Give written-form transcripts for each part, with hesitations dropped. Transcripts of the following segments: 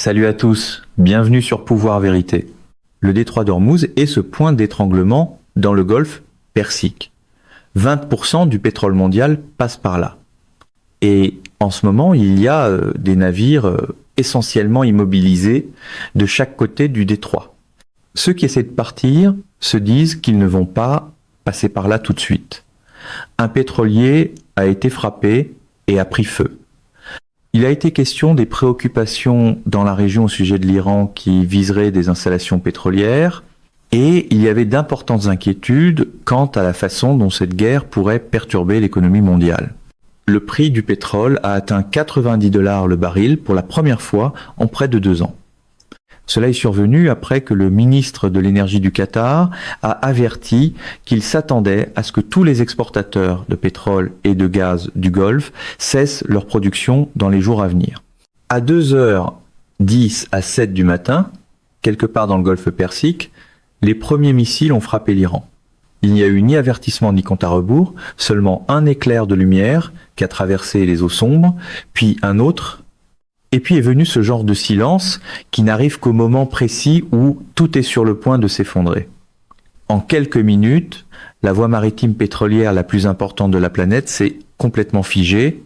Salut à tous, bienvenue sur Pouvoir Vérité. Le détroit d'Ormuz est ce point d'étranglement dans le golfe Persique. 20% du pétrole mondial passe par là. Et en ce moment, il y a des navires essentiellement immobilisés de chaque côté du détroit. Ceux qui essaient de partir se disent qu'ils ne vont pas passer par là tout de suite. Un pétrolier a été frappé et a pris feu. Il a été question des préoccupations dans la région au sujet de l'Iran qui viserait des installations pétrolières, et il y avait d'importantes inquiétudes quant à la façon dont cette guerre pourrait perturber l'économie mondiale. Le prix du pétrole a atteint 90 $ le baril pour la première fois en près de 2 ans. Cela est survenu après que le ministre de l'énergie du Qatar a averti qu'il s'attendait à ce que tous les exportateurs de pétrole et de gaz du Golfe cessent leur production dans les jours à venir. À 2h10 à 7 du matin, quelque part dans le Golfe Persique, les premiers missiles ont frappé l'Iran. Il n'y a eu ni avertissement ni compte à rebours, seulement un éclair de lumière qui a traversé les eaux sombres, puis un autre. Et puis est venu ce genre de silence qui n'arrive qu'au moment précis où tout est sur le point de s'effondrer. En quelques minutes, la voie maritime pétrolière la plus importante de la planète s'est complètement figée.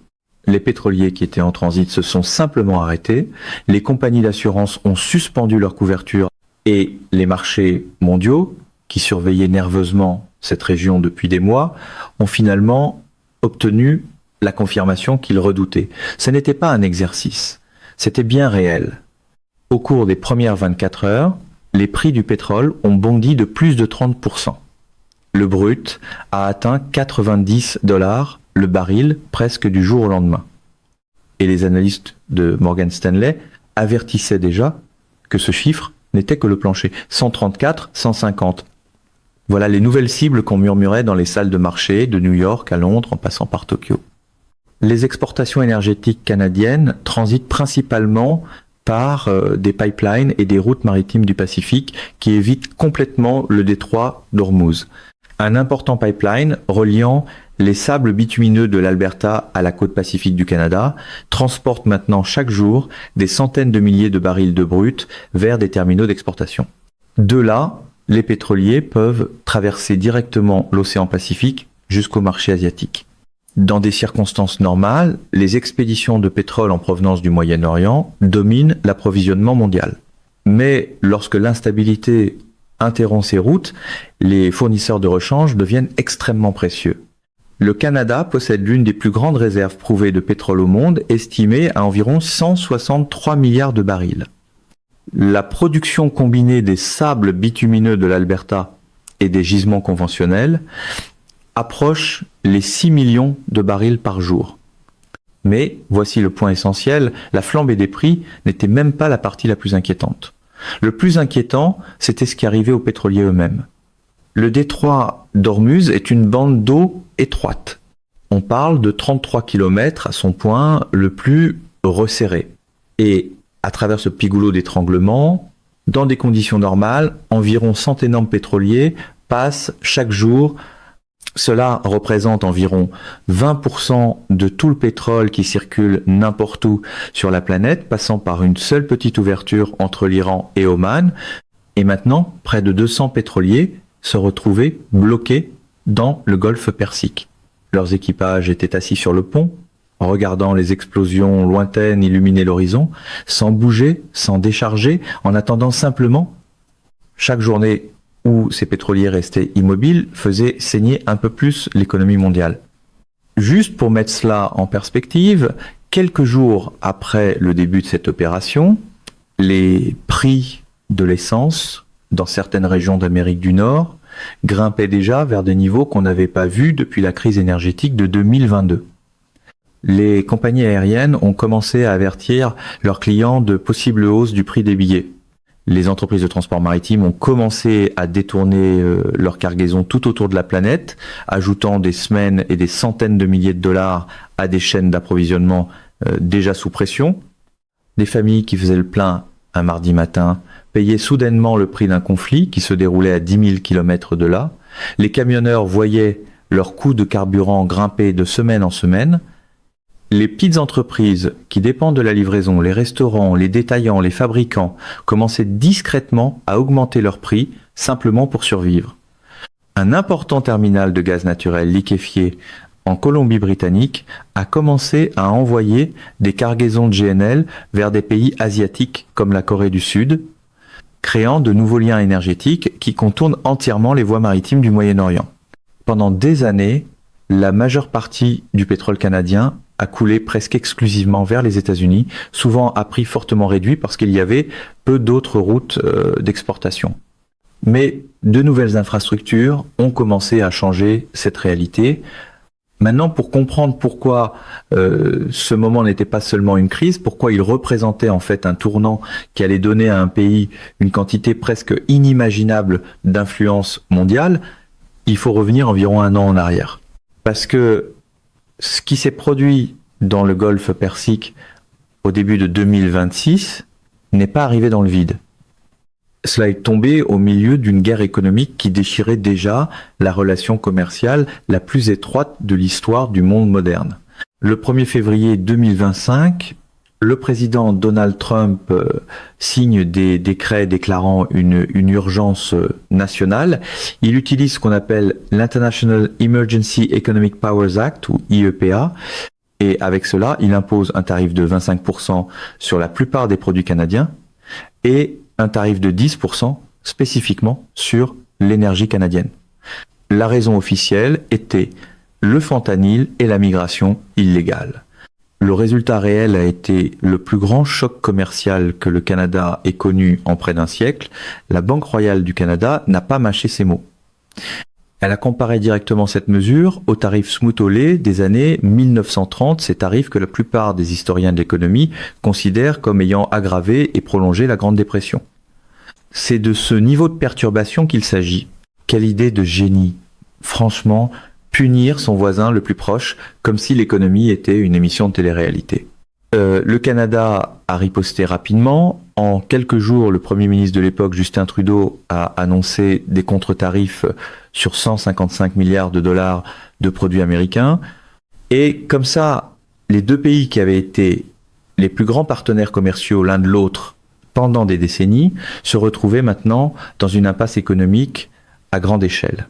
Les pétroliers qui étaient en transit se sont simplement arrêtés. Les compagnies d'assurance ont suspendu leur couverture et les marchés mondiaux, qui surveillaient nerveusement cette région depuis des mois, ont finalement obtenu la confirmation qu'ils redoutaient. Ce n'était pas un exercice. C'était bien réel. Au cours des premières 24 heures, les prix du pétrole ont bondi de plus de 30%. Le brut a atteint 90 $ le baril presque du jour au lendemain. Et les analystes de Morgan Stanley avertissaient déjà que ce chiffre n'était que le plancher. 134, 150. Voilà les nouvelles cibles qu'on murmurait dans les salles de marché de New York à Londres en passant par Tokyo. Les exportations énergétiques canadiennes transitent principalement par des pipelines et des routes maritimes du Pacifique qui évitent complètement le détroit d'Ormuz. Un important pipeline reliant les sables bitumineux de l'Alberta à la côte pacifique du Canada transporte maintenant chaque jour des centaines de milliers de barils de brut vers des terminaux d'exportation. De là, les pétroliers peuvent traverser directement l'océan Pacifique jusqu'au marché asiatique. Dans des circonstances normales, les expéditions de pétrole en provenance du Moyen-Orient dominent l'approvisionnement mondial. Mais lorsque l'instabilité interrompt ces routes, les fournisseurs de rechange deviennent extrêmement précieux. Le Canada possède l'une des plus grandes réserves prouvées de pétrole au monde, estimée à environ 163 milliards de barils. La production combinée des sables bitumineux de l'Alberta et des gisements conventionnels approche les 6 millions de barils par jour. Mais, voici le point essentiel, la flambée des prix n'était même pas la partie la plus inquiétante. Le plus inquiétant, c'était ce qui arrivait aux pétroliers eux-mêmes. Le détroit d'Ormuz est une bande d'eau étroite. On parle de 33 km à son point le plus resserré. Et à travers ce petit goulot d'étranglement, dans des conditions normales, environ 100 énormes pétroliers passent chaque jour. Cela représente environ 20% de tout le pétrole qui circule n'importe où sur la planète, passant par une seule petite ouverture entre l'Iran et Oman. Et maintenant, près de 200 pétroliers se retrouvaient bloqués dans le golfe Persique. Leurs équipages étaient assis sur le pont, en regardant les explosions lointaines illuminer l'horizon, sans bouger, sans décharger, en attendant simplement. Chaque journée où ces pétroliers restaient immobiles faisait saigner un peu plus l'économie mondiale. Juste pour mettre cela en perspective, quelques jours après le début de cette opération, les prix de l'essence dans certaines régions d'Amérique du Nord grimpaient déjà vers des niveaux qu'on n'avait pas vus depuis la crise énergétique de 2022. Les compagnies aériennes ont commencé à avertir leurs clients de possibles hausses du prix des billets. Les entreprises de transport maritime ont commencé à détourner leurs cargaisons tout autour de la planète, ajoutant des semaines et des centaines de milliers de dollars à des chaînes d'approvisionnement déjà sous pression. Des familles qui faisaient le plein un mardi matin payaient soudainement le prix d'un conflit qui se déroulait à 10 000 km de là. Les camionneurs voyaient leur coût de carburant grimper de semaine en semaine. Les petites entreprises qui dépendent de la livraison, les restaurants, les détaillants, les fabricants, commençaient discrètement à augmenter leurs prix simplement pour survivre. Un important terminal de gaz naturel liquéfié en Colombie-Britannique a commencé à envoyer des cargaisons de GNL vers des pays asiatiques comme la Corée du Sud, créant de nouveaux liens énergétiques qui contournent entièrement les voies maritimes du Moyen-Orient. Pendant des années, la majeure partie du pétrole canadien a coulé presque exclusivement vers les États-Unis, souvent à prix fortement réduit parce qu'il y avait peu d'autres routes d'exportation. Mais de nouvelles infrastructures ont commencé à changer cette réalité. Maintenant, pour comprendre pourquoi ce moment n'était pas seulement une crise, pourquoi il représentait en fait un tournant qui allait donner à un pays une quantité presque inimaginable d'influence mondiale, il faut revenir environ 1 an en arrière. Parce que ce qui s'est produit dans le Golfe Persique au début de 2026 n'est pas arrivé dans le vide. Cela est tombé au milieu d'une guerre économique qui déchirait déjà la relation commerciale la plus étroite de l'histoire du monde moderne. Le 1er février 2025, le président Donald Trump signe des décrets déclarant une urgence nationale. Il utilise ce qu'on appelle l'International Emergency Economic Powers Act, ou IEPA, et avec cela, il impose un tarif de 25% sur la plupart des produits canadiens et un tarif de 10% spécifiquement sur l'énergie canadienne. La raison officielle était le fentanyl et la migration illégale. Le résultat réel a été le plus grand choc commercial que le Canada ait connu en près d'un siècle. La Banque royale du Canada n'a pas mâché ses mots. Elle a comparé directement cette mesure aux tarifs smooth au lait des années 1930, ces tarifs que la plupart des historiens de l'économie considèrent comme ayant aggravé et prolongé la Grande Dépression. C'est de ce niveau de perturbation qu'il s'agit. Quelle idée de génie! Franchement, punir son voisin le plus proche, comme si l'économie était une émission de télé-réalité. Le Canada a riposté rapidement. En quelques jours, le Premier ministre de l'époque, Justin Trudeau, a annoncé des contre-tarifs sur 155 milliards de dollars de produits américains. Et comme ça, les deux pays qui avaient été les plus grands partenaires commerciaux l'un de l'autre pendant des décennies se retrouvaient maintenant dans une impasse économique à grande échelle.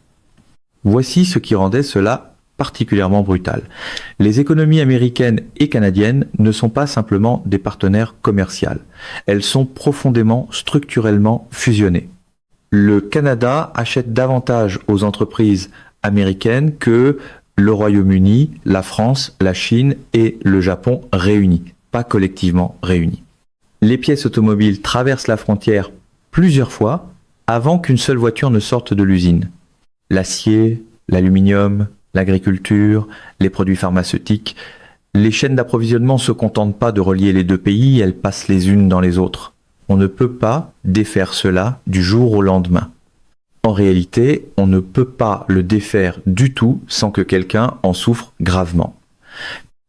Voici ce qui rendait cela particulièrement brutal. Les économies américaines et canadiennes ne sont pas simplement des partenaires commerciaux. Elles sont profondément, structurellement fusionnées. Le Canada achète davantage aux entreprises américaines que le Royaume-Uni, la France, la Chine et le Japon réunis, pas collectivement réunis. Les pièces automobiles traversent la frontière plusieurs fois avant qu'une seule voiture ne sorte de l'usine. L'acier, l'aluminium, l'agriculture, les produits pharmaceutiques. Les chaînes d'approvisionnement ne se contentent pas de relier les deux pays, elles passent les unes dans les autres. On ne peut pas défaire cela du jour au lendemain. En réalité, on ne peut pas le défaire du tout sans que quelqu'un en souffre gravement.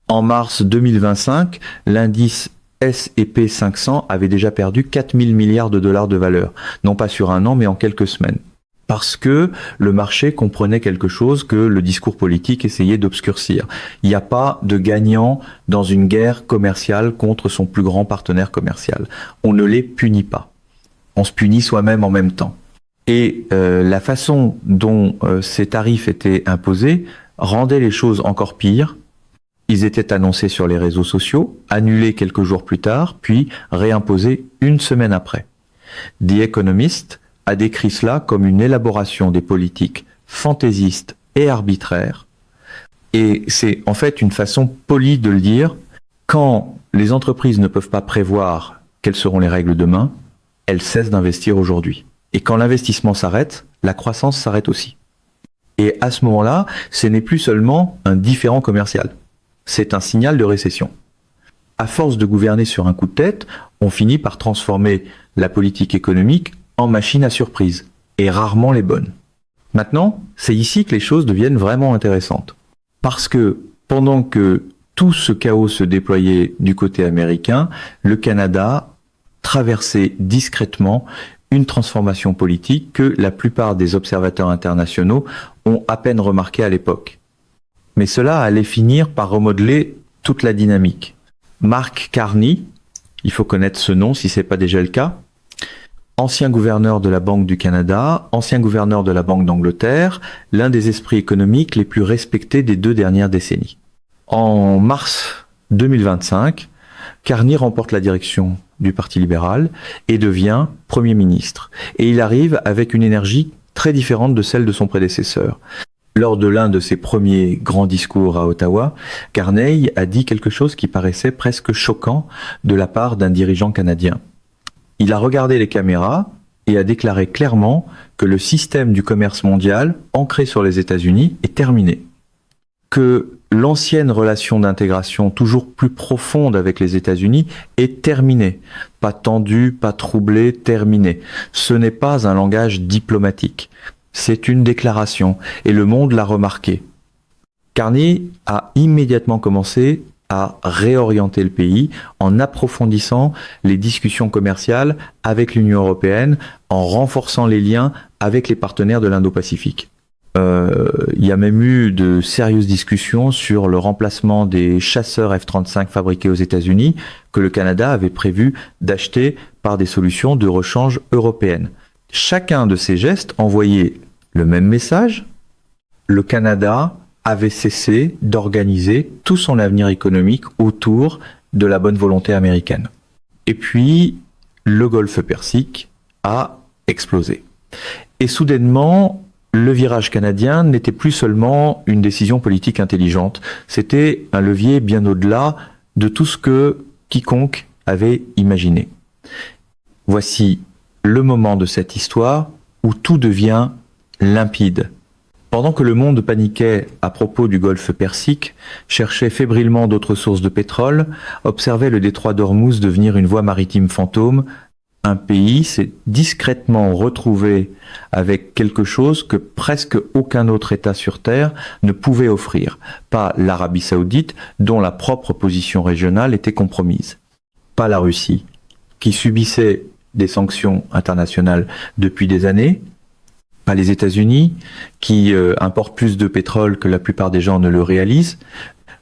En mars 2025, l'indice S&P 500 avait déjà perdu 4 000 milliards de dollars de valeur, non pas sur un an mais en quelques semaines. Parce que le marché comprenait quelque chose que le discours politique essayait d'obscurcir. Il n'y a pas de gagnant dans une guerre commerciale contre son plus grand partenaire commercial. On ne les punit pas. On se punit soi-même en même temps. Et la façon dont ces tarifs étaient imposés rendait les choses encore pires. Ils étaient annoncés sur les réseaux sociaux, annulés quelques jours plus tard, puis réimposés une semaine après. The Economist a décrit cela comme une élaboration des politiques fantaisistes et arbitraires. Et c'est en fait une façon polie de le dire. Quand les entreprises ne peuvent pas prévoir quelles seront les règles demain, elles cessent d'investir aujourd'hui. Et quand l'investissement s'arrête, la croissance s'arrête aussi. Et à ce moment-là, ce n'est plus seulement un différend commercial. C'est un signal de récession. À force de gouverner sur un coup de tête, on finit par transformer la politique économique en machine à surprise, et rarement les bonnes. Maintenant, c'est ici que les choses deviennent vraiment intéressantes. Parce que pendant que tout ce chaos se déployait du côté américain, le Canada traversait discrètement une transformation politique que la plupart des observateurs internationaux ont à peine remarqué à l'époque. Mais cela allait finir par remodeler toute la dynamique. Mark Carney, il faut connaître ce nom si ce n'est pas déjà le cas, ancien gouverneur de la Banque du Canada, ancien gouverneur de la Banque d'Angleterre, l'un des esprits économiques les plus respectés des 2 dernières décennies. En mars 2025, Carney remporte la direction du Parti libéral et devient Premier ministre. Et il arrive avec une énergie très différente de celle de son prédécesseur. Lors de l'un de ses premiers grands discours à Ottawa, Carney a dit quelque chose qui paraissait presque choquant de la part d'un dirigeant canadien. Il a regardé les caméras et a déclaré clairement que le système du commerce mondial, ancré sur les États-Unis, est terminé. Que l'ancienne relation d'intégration toujours plus profonde avec les États-Unis est terminée. Pas tendue, pas troublée, terminée. Ce n'est pas un langage diplomatique. C'est une déclaration et le monde l'a remarqué. Carney a immédiatement commencé à réorienter le pays en approfondissant les discussions commerciales avec l'Union européenne, en renforçant les liens avec les partenaires de l'Indo-Pacifique. Il y a même eu de sérieuses discussions sur le remplacement des chasseurs F-35 fabriqués aux États-Unis que le Canada avait prévu d'acheter par des solutions de rechange européennes. Chacun de ces gestes envoyait le même message. Le Canada avait cessé d'organiser tout son avenir économique autour de la bonne volonté américaine. Et puis, le Golfe Persique a explosé. Et soudainement, le virage canadien n'était plus seulement une décision politique intelligente, c'était un levier bien au-delà de tout ce que quiconque avait imaginé. Voici le moment de cette histoire où tout devient limpide. Pendant que le monde paniquait à propos du Golfe Persique, cherchait fébrilement d'autres sources de pétrole, observait le détroit d'Ormuz devenir une voie maritime fantôme, un pays s'est discrètement retrouvé avec quelque chose que presque aucun autre État sur Terre ne pouvait offrir. Pas l'Arabie Saoudite, dont la propre position régionale était compromise. Pas la Russie, qui subissait des sanctions internationales depuis des années. Pas les États-Unis, qui importent plus de pétrole que la plupart des gens ne le réalisent.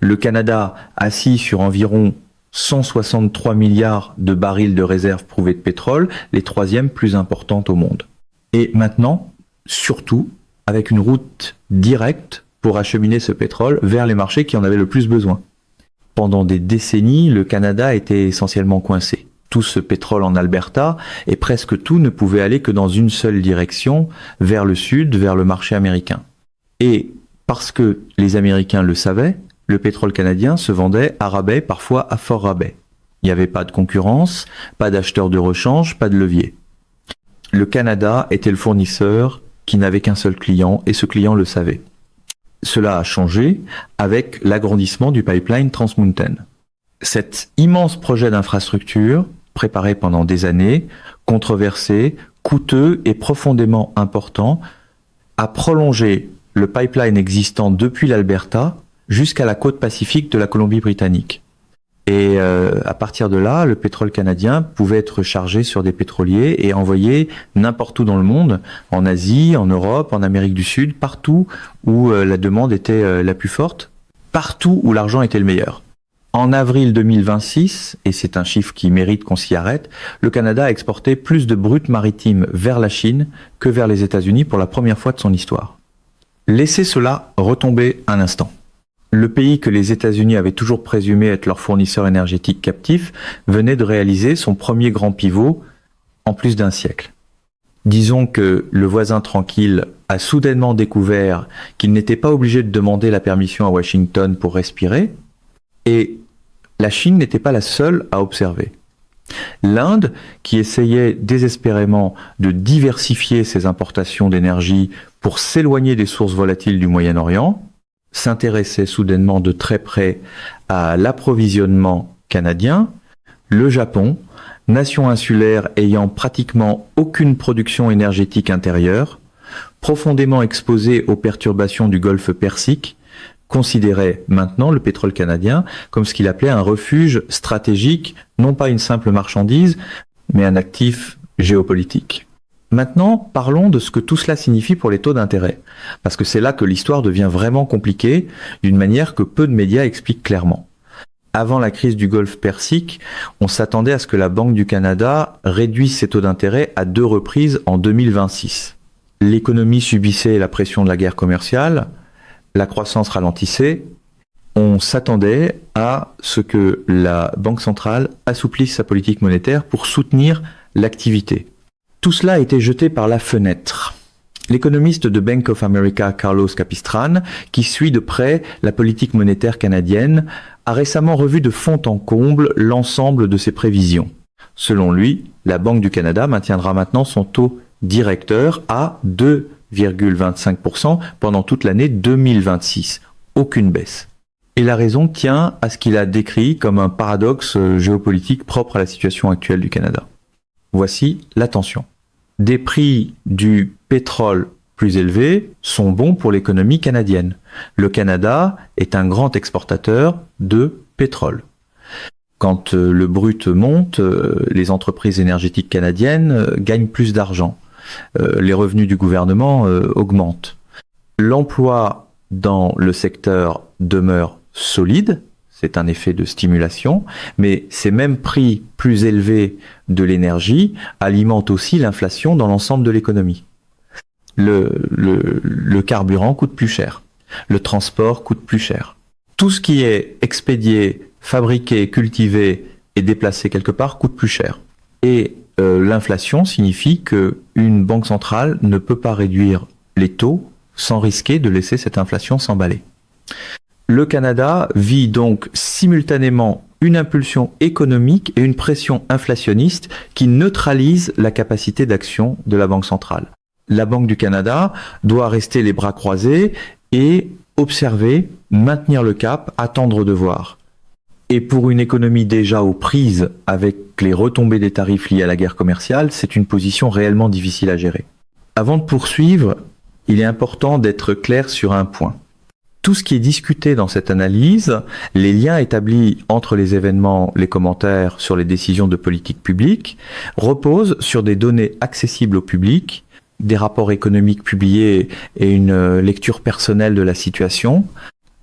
Le Canada, assis sur environ 163 milliards de barils de réserves prouvées de pétrole, les 3e plus importantes au monde. Et maintenant, surtout, avec une route directe pour acheminer ce pétrole vers les marchés qui en avaient le plus besoin. Pendant des décennies, le Canada était essentiellement coincé. Tout ce pétrole en Alberta, et presque tout ne pouvait aller que dans une seule direction, vers le sud, vers le marché américain. Et parce que les Américains le savaient, le pétrole canadien se vendait à rabais, parfois à fort rabais. Il n'y avait pas de concurrence, pas d'acheteurs de rechange, pas de levier. Le Canada était le fournisseur qui n'avait qu'un seul client, et ce client le savait. Cela a changé avec l'agrandissement du pipeline Trans Mountain. Cet immense projet d'infrastructure, préparé pendant des années, controversé, coûteux et profondément important, a prolongé le pipeline existant depuis l'Alberta jusqu'à la côte pacifique de la Colombie-Britannique. Et à partir de là, le pétrole canadien pouvait être chargé sur des pétroliers et envoyé n'importe où dans le monde, en Asie, en Europe, en Amérique du Sud, partout où la demande était la plus forte, partout où l'argent était le meilleur. En avril 2026, et c'est un chiffre qui mérite qu'on s'y arrête, le Canada a exporté plus de brut maritime vers la Chine que vers les États-Unis pour la première fois de son histoire. Laissez cela retomber un instant. Le pays que les États-Unis avaient toujours présumé être leur fournisseur énergétique captif venait de réaliser son premier grand pivot en plus d'un siècle. Disons que le voisin tranquille a soudainement découvert qu'il n'était pas obligé de demander la permission à Washington pour respirer, et la Chine n'était pas la seule à observer. L'Inde, qui essayait désespérément de diversifier ses importations d'énergie pour s'éloigner des sources volatiles du Moyen-Orient, s'intéressait soudainement de très près à l'approvisionnement canadien. Le Japon, nation insulaire ayant pratiquement aucune production énergétique intérieure, profondément exposé aux perturbations du Golfe Persique, considérait maintenant le pétrole canadien comme ce qu'il appelait un refuge stratégique, non pas une simple marchandise, mais un actif géopolitique. Maintenant, parlons de ce que tout cela signifie pour les taux d'intérêt, parce que c'est là que l'histoire devient vraiment compliquée, d'une manière que peu de médias expliquent clairement. Avant la crise du Golfe Persique, on s'attendait à ce que la Banque du Canada réduise ses taux d'intérêt à 2 reprises en 2026. L'économie subissait la pression de la guerre commerciale, la croissance ralentissait. On s'attendait à ce que la Banque centrale assouplisse sa politique monétaire pour soutenir l'activité. Tout cela a été jeté par la fenêtre. L'économiste de Bank of America, Carlos Capistran, qui suit de près la politique monétaire canadienne, a récemment revu de fond en comble l'ensemble de ses prévisions. Selon lui, la Banque du Canada maintiendra maintenant son taux directeur à 2,25% pendant toute l'année 2026. Aucune baisse. Et la raison tient à ce qu'il a décrit comme un paradoxe géopolitique propre à la situation actuelle du Canada. Voici l'attention. Des prix du pétrole plus élevés sont bons pour l'économie canadienne. Le Canada est un grand exportateur de pétrole. Quand le brut monte, les entreprises énergétiques canadiennes gagnent plus d'argent. Les revenus du gouvernement augmentent. L'emploi dans le secteur demeure solide, c'est un effet de stimulation, mais ces mêmes prix plus élevés de l'énergie alimentent aussi l'inflation dans l'ensemble de l'économie. Le carburant coûte plus cher, le transport coûte plus cher. Tout ce qui est expédié, fabriqué, cultivé et déplacé quelque part coûte plus cher. Et l'inflation signifie qu'une banque centrale ne peut pas réduire les taux sans risquer de laisser cette inflation s'emballer. Le Canada vit donc simultanément une impulsion économique et une pression inflationniste qui neutralisent la capacité d'action de la Banque centrale. La Banque du Canada doit rester les bras croisés et observer, maintenir le cap, attendre de voir. Et pour une économie déjà aux prises avec les retombées des tarifs liés à la guerre commerciale, c'est une position réellement difficile à gérer. Avant de poursuivre, il est important d'être clair sur un point. Tout ce qui est discuté dans cette analyse, les liens établis entre les événements, les commentaires sur les décisions de politique publique, reposent sur des données accessibles au public, des rapports économiques publiés et une lecture personnelle de la situation.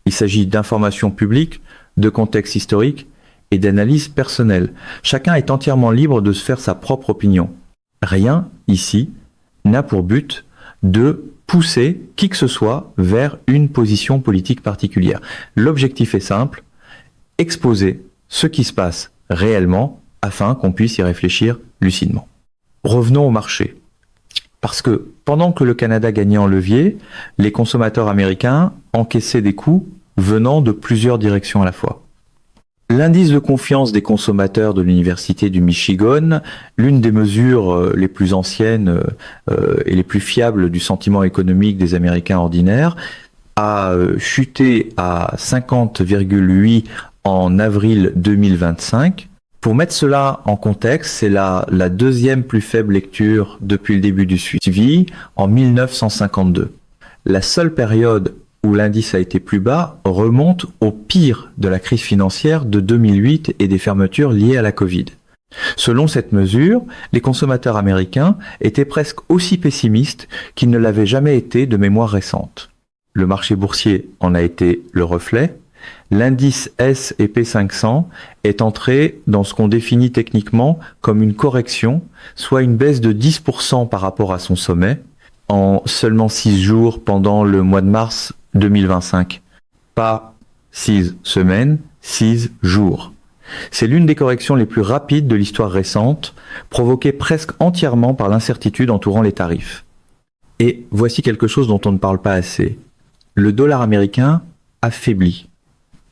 Il s'agit d'informations publiques, de contexte historique et d'analyse personnelle. Chacun est entièrement libre de se faire sa propre opinion. Rien, ici, n'a pour but de pousser qui que ce soit vers une position politique particulière. L'objectif est simple, exposer ce qui se passe réellement afin qu'on puisse y réfléchir lucidement. Revenons au marché. Parce que pendant que le Canada gagnait en levier, les consommateurs américains encaissaient des coûts venant de plusieurs directions à la fois. L'indice de confiance des consommateurs de l'Université du Michigan, l'une des mesures les plus anciennes et les plus fiables du sentiment économique des Américains ordinaires, a chuté à 50,8 en avril 2025. Pour mettre cela en contexte, c'est la deuxième plus faible lecture depuis le début du suivi, en 1952. La seule période où l'indice a été plus bas remonte au pire de la crise financière de 2008 et des fermetures liées à la Covid. Selon cette mesure, les consommateurs américains étaient presque aussi pessimistes qu'ils ne l'avaient jamais été de mémoire récente. Le marché boursier en a été le reflet. L'indice S&P 500 est entré dans ce qu'on définit techniquement comme une correction, soit une baisse de 10% par rapport à son sommet, en seulement 6 jours pendant le mois de mars 2025. Pas 6 semaines, 6 jours. C'est l'une des corrections les plus rapides de l'histoire récente, provoquée presque entièrement par l'incertitude entourant les tarifs. Et voici quelque chose dont on ne parle pas assez. Le dollar américain affaiblit.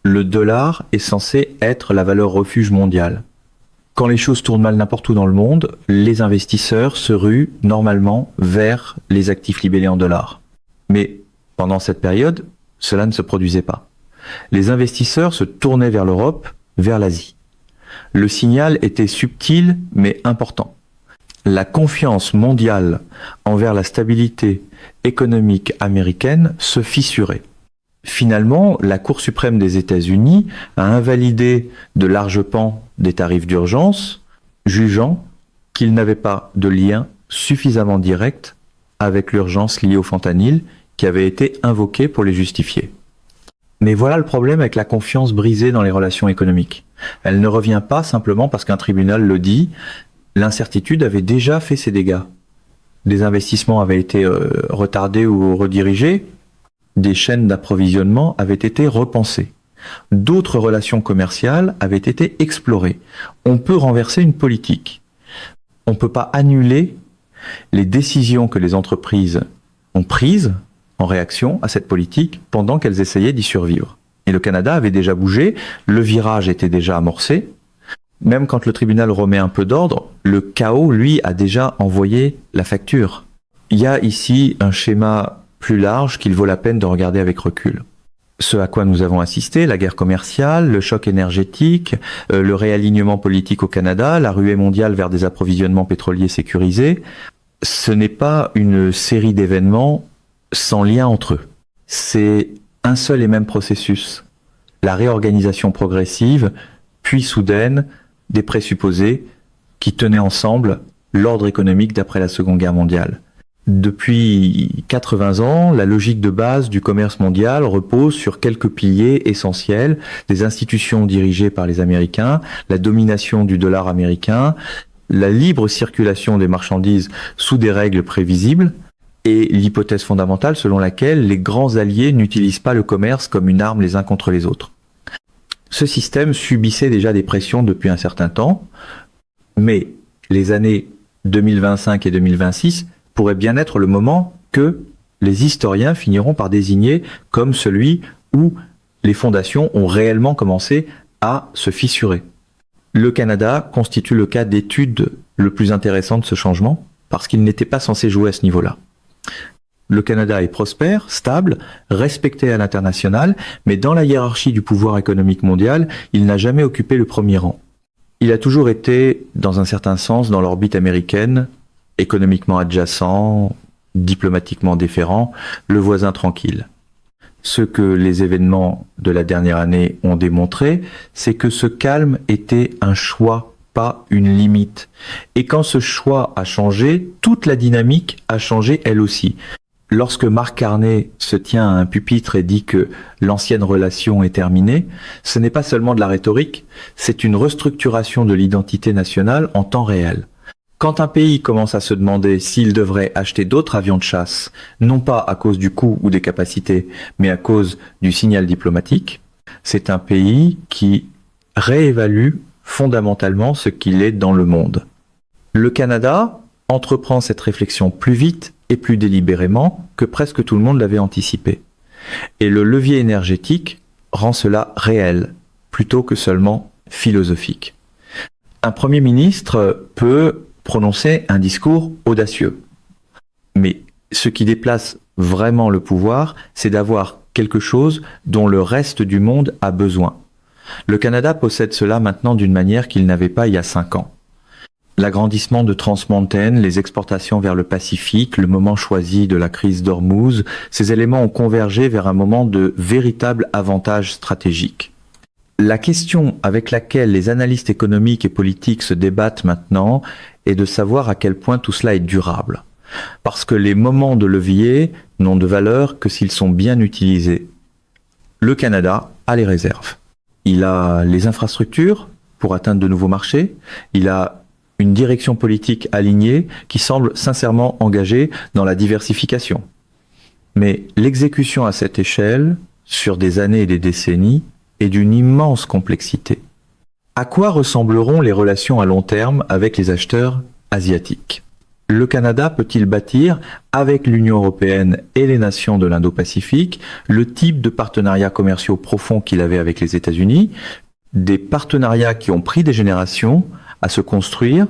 Le dollar est censé être la valeur refuge mondiale. Quand les choses tournent mal n'importe où dans le monde, les investisseurs se ruent normalement vers les actifs libellés en dollars. Mais pendant cette période, cela ne se produisait pas. Les investisseurs se tournaient vers l'Europe, vers l'Asie. Le signal était subtil mais important. La confiance mondiale envers la stabilité économique américaine se fissurait. Finalement, la Cour suprême des États-Unis a invalidé de larges pans des tarifs d'urgence, jugeant qu'ils n'avaient pas de lien suffisamment direct avec l'urgence liée au fentanyl qui avait été invoquée pour les justifier. Mais voilà le problème avec la confiance brisée dans les relations économiques. Elle ne revient pas simplement parce qu'un tribunal le dit. L'incertitude avait déjà fait ses dégâts. Des investissements avaient été retardés ou redirigés. Des chaînes d'approvisionnement avaient été repensées. D'autres relations commerciales avaient été explorées. On peut renverser une politique. On ne peut pas annuler les décisions que les entreprises ont prises en réaction à cette politique pendant qu'elles essayaient d'y survivre. Et le Canada avait déjà bougé, le virage était déjà amorcé. Même quand le tribunal remet un peu d'ordre, le chaos, lui, a déjà envoyé la facture. Il y a ici un schéma plus large qu'il vaut la peine de regarder avec recul. Ce à quoi nous avons assisté, la guerre commerciale, le choc énergétique, le réalignement politique au Canada, la ruée mondiale vers des approvisionnements pétroliers sécurisés, ce n'est pas une série d'événements sans lien entre eux. C'est un seul et même processus. La réorganisation progressive, puis soudaine, des présupposés qui tenaient ensemble l'ordre économique d'après la Seconde Guerre mondiale. Depuis 80 ans, la logique de base du commerce mondial repose sur quelques piliers essentiels, des institutions dirigées par les Américains, la domination du dollar américain, la libre circulation des marchandises sous des règles prévisibles, et l'hypothèse fondamentale selon laquelle les grands alliés n'utilisent pas le commerce comme une arme les uns contre les autres. Ce système subissait déjà des pressions depuis un certain temps, mais les années 2025 et 2026 pourrait bien être le moment que les historiens finiront par désigner comme celui où les fondations ont réellement commencé à se fissurer. Le Canada constitue le cas d'étude le plus intéressant de ce changement, parce qu'il n'était pas censé jouer à ce niveau-là. Le Canada est prospère, stable, respecté à l'international, mais dans la hiérarchie du pouvoir économique mondial, il n'a jamais occupé le premier rang. Il a toujours été, dans un certain sens, dans l'orbite américaine, économiquement adjacent, diplomatiquement déférent, le voisin tranquille. Ce que les événements de la dernière année ont démontré, c'est que ce calme était un choix, pas une limite. Et quand ce choix a changé, toute la dynamique a changé elle aussi. Lorsque Mark Carney se tient à un pupitre et dit que l'ancienne relation est terminée, ce n'est pas seulement de la rhétorique, c'est une restructuration de l'identité nationale en temps réel. Quand un pays commence à se demander s'il devrait acheter d'autres avions de chasse, non pas à cause du coût ou des capacités, mais à cause du signal diplomatique, c'est un pays qui réévalue fondamentalement ce qu'il est dans le monde. Le Canada entreprend cette réflexion plus vite et plus délibérément que presque tout le monde l'avait anticipé. Et le levier énergétique rend cela réel, plutôt que seulement philosophique. Un Premier ministre peut prononcer un discours audacieux. Mais ce qui déplace vraiment le pouvoir, c'est d'avoir quelque chose dont le reste du monde a besoin. Le Canada possède cela maintenant d'une manière qu'il n'avait pas il y a 5 ans. L'agrandissement de Trans Mountain, les exportations vers le Pacifique, le moment choisi de la crise d'Ormuz, ces éléments ont convergé vers un moment de véritable avantage stratégique. La question avec laquelle les analystes économiques et politiques se débattent maintenant est de savoir à quel point tout cela est durable. Parce que les moments de levier n'ont de valeur que s'ils sont bien utilisés. Le Canada a les réserves. Il a les infrastructures pour atteindre de nouveaux marchés. Il a une direction politique alignée qui semble sincèrement engagée dans la diversification. Mais l'exécution à cette échelle, sur des années et des décennies, est d'une immense complexité. À quoi ressembleront les relations à long terme avec les acheteurs asiatiques ? Le Canada peut-il bâtir, avec l'Union européenne et les nations de l'Indo-Pacifique, le type de partenariats commerciaux profonds qu'il avait avec les États-Unis, des partenariats qui ont pris des générations à se construire?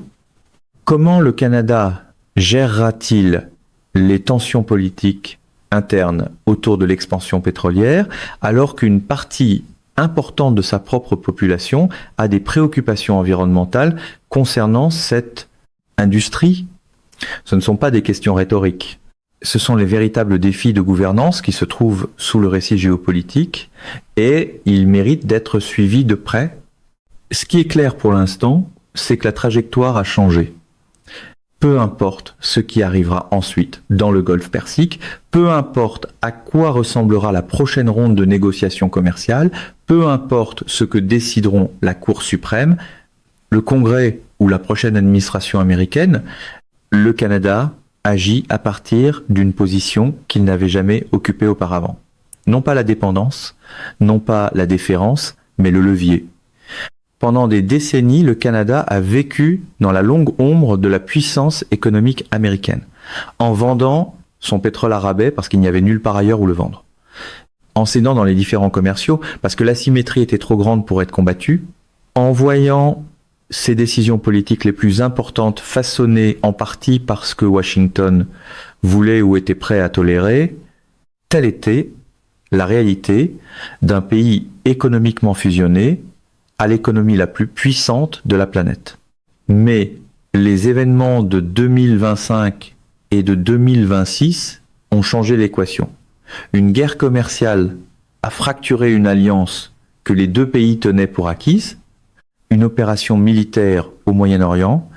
Comment le Canada gérera-t-il les tensions politiques internes autour de l'expansion pétrolière, alors qu'une partie importante de sa propre population a des préoccupations environnementales concernant cette industrie? Ce ne sont pas des questions rhétoriques. Ce sont les véritables défis de gouvernance qui se trouvent sous le récit géopolitique et ils méritent d'être suivis de près. Ce qui est clair pour l'instant, c'est que la trajectoire a changé. peu importe ce qui arrivera ensuite dans le Golfe Persique, peu importe à quoi ressemblera la prochaine ronde de négociations commerciales, peu importe ce que décideront la Cour suprême, le Congrès ou la prochaine administration américaine, le Canada agit à partir d'une position qu'il n'avait jamais occupée auparavant. Non pas la dépendance, non pas la déférence, mais le levier. Pendant des décennies, le Canada a vécu dans la longue ombre de la puissance économique américaine, en vendant son pétrole à rabais parce qu'il n'y avait nulle part ailleurs où le vendre, en cédant dans les différents commerciaux parce que l'asymétrie était trop grande pour être combattue, en voyant ses décisions politiques les plus importantes façonnées en partie parce que Washington voulait ou était prêt à tolérer. Telle était la réalité d'un pays économiquement fusionné à l'économie la plus puissante de la planète. Mais les événements de 2025 et de 2026 ont changé l'équation. Une guerre commerciale a fracturé une alliance que les deux pays tenaient pour acquise. Une opération militaire au Moyen-Orient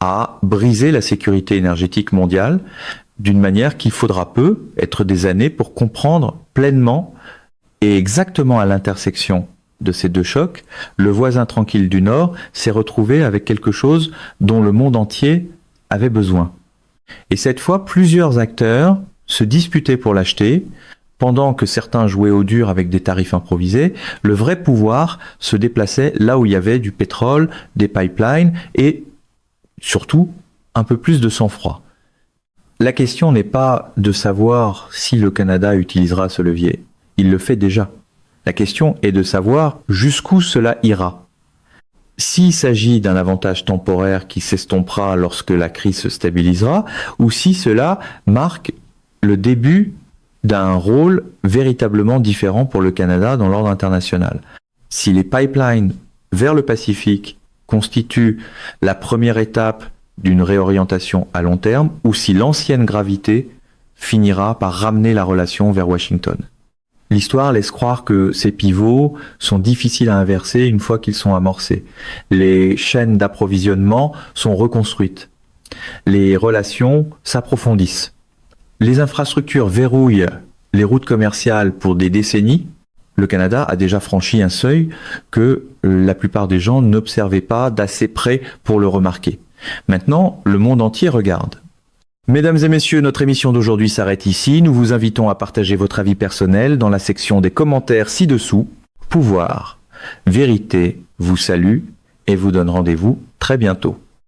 a brisé la sécurité énergétique mondiale d'une manière qu'il faudra être des années pour comprendre pleinement. Et exactement à l'intersection de ces deux chocs, le voisin tranquille du Nord s'est retrouvé avec quelque chose dont le monde entier avait besoin. Et cette fois, plusieurs acteurs se disputaient pour l'acheter. Pendant que certains jouaient au dur avec des tarifs improvisés, le vrai pouvoir se déplaçait là où il y avait du pétrole, des pipelines et surtout un peu plus de sang-froid. La question n'est pas de savoir si le Canada utilisera ce levier. Il le fait déjà. La question est de savoir jusqu'où cela ira. S'il s'agit d'un avantage temporaire qui s'estompera lorsque la crise se stabilisera, ou si cela marque le début d'un rôle véritablement différent pour le Canada dans l'ordre international. Si les pipelines vers le Pacifique constituent la première étape d'une réorientation à long terme, ou si l'ancienne gravité finira par ramener la relation vers Washington. L'histoire laisse croire que ces pivots sont difficiles à inverser une fois qu'ils sont amorcés. Les chaînes d'approvisionnement sont reconstruites. Les relations s'approfondissent. Les infrastructures verrouillent les routes commerciales pour des décennies. Le Canada a déjà franchi un seuil que la plupart des gens n'observaient pas d'assez près pour le remarquer. Maintenant, le monde entier regarde. Mesdames et messieurs, notre émission d'aujourd'hui s'arrête ici. Nous vous invitons à partager votre avis personnel dans la section des commentaires ci-dessous. Pouvoir, vérité vous salue et vous donne rendez-vous très bientôt.